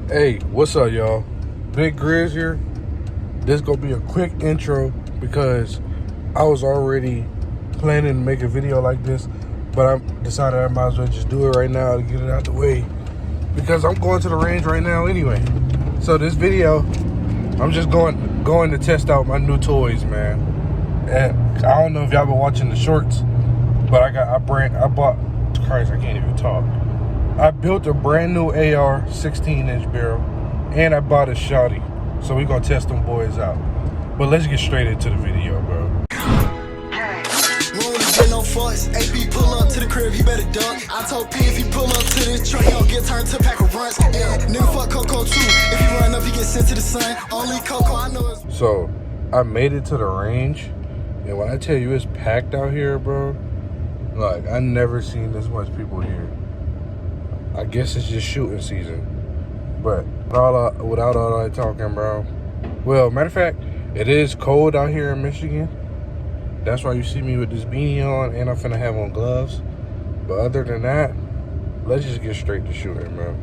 Hey, what's up, y'all? Big Grizz here. This gonna be a quick intro because I was already planning to make a video like this, but I decided I might as well just do it right now to get it out the way because I'm going to the range right now anyway. So this video, I'm just going to test out my new toys, man. And I don't know if y'all been watching the shorts, but I bought. Christ, I can't even talk. I built a brand new AR 16-inch barrel, and I bought a Shotty. So we're gonna test them boys out. But let's get straight into the video, bro. No fucks. AP pull up to the crib, he better duck. I told P if he pull up to this truck, he gon' get turned to a pack of runs. Yeah, nigga fuck Coco too. If he run up, he get sent to the sun. Only Coco I know is. So I made it to the range, and when I tell you it's packed out here, bro, like I never seen this much people here. I guess it's just shooting season. But without all that talking, bro. Well, matter of fact, it is cold out here in Michigan. That's why you see me with this beanie on, and I'm finna have on gloves. But other than that, let's just get straight to shooting, bro.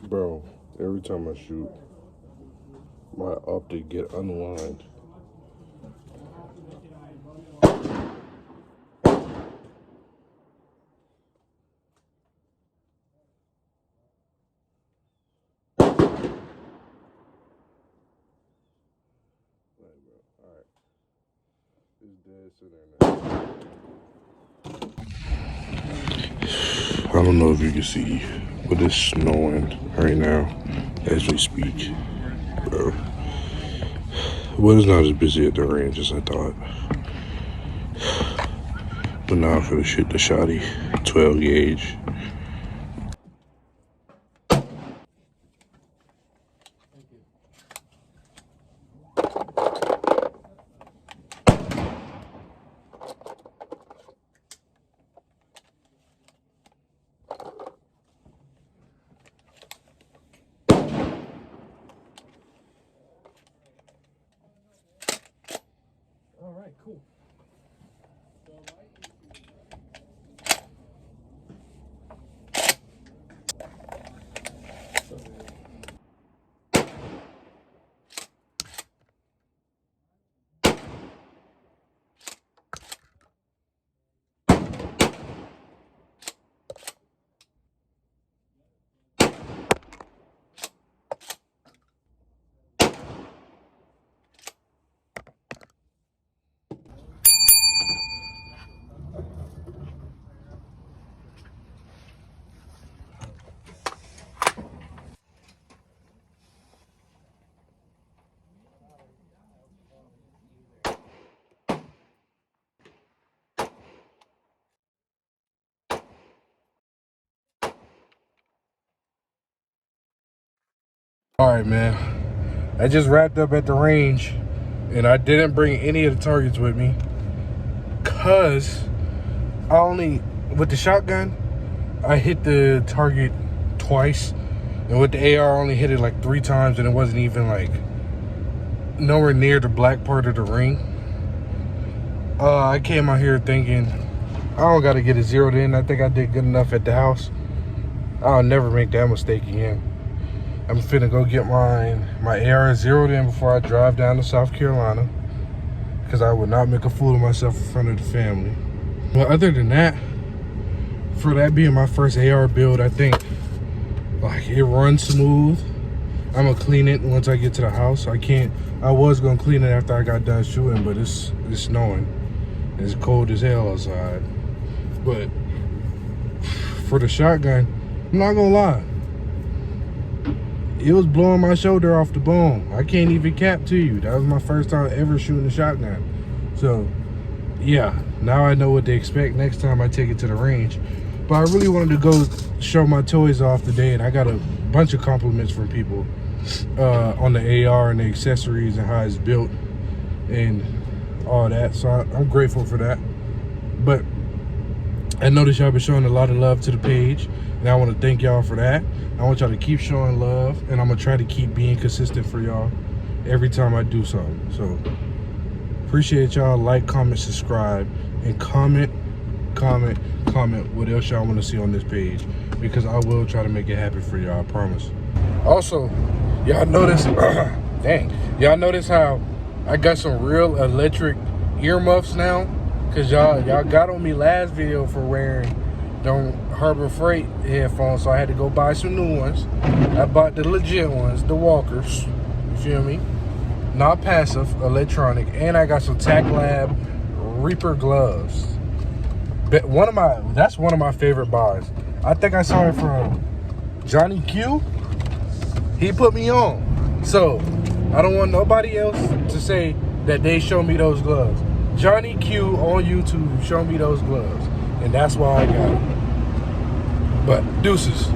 Bro, every time I shoot, my optic get unwind. Alright. It's dead center now. I don't know if you can see, but it's snowing right now as we speak, bro. Well, it's not as busy at the range as I thought. But now I'm finna shoot the Shotty 12 gauge. All right, man. I just wrapped up at the range, and I didn't bring any of the targets with me, cause with the shotgun, I hit the target twice, and with the AR, I only hit it like 3 times, and it wasn't even like nowhere near the black part of the ring. I came out here thinking I don't gotta get it zeroed in. I think I did good enough at the house. I'll never make that mistake again. I'm finna go get my AR zeroed in before I drive down to South Carolina, because I would not make a fool of myself in front of the family. But other than that, for that being my first AR build, I think like it runs smooth. I'm gonna clean it once I get to the house. I was gonna clean it after I got done shooting, but it's snowing. It's cold as hell outside. But for the shotgun, I'm not gonna lie, it was blowing my shoulder off the bone. I can't even cap to you. That was my first time ever shooting a shotgun. So yeah, now I know what to expect next time I take it to the range. But I really wanted to go show my toys off today, and I got a bunch of compliments from people on the AR and the accessories and how it's built and all that. So I'm grateful for that. But I noticed y'all been showing a lot of love to the page, and I want to thank y'all for that. I want y'all to keep showing love, and I'm gonna try to keep being consistent for y'all every time I do something. So appreciate y'all. Like, comment, subscribe, and comment what else y'all want to see on this page, because I will try to make it happen for y'all, I promise. Also, y'all notice dang, y'all notice how I got some real electric earmuffs now? Because y'all got on me last video for wearing them Harbor Freight headphones, so I had to go buy some new ones. I bought the legit ones, the Walkers, you feel me? Not passive, electronic. And I got some Tac Lab Reaper gloves. But that's one of my favorite buys. I think I saw it from Johnny Q. He put me on. So I don't want nobody else to say that they show me those gloves. Johnny Q on YouTube showed me those gloves, and that's why I got it. But deuces.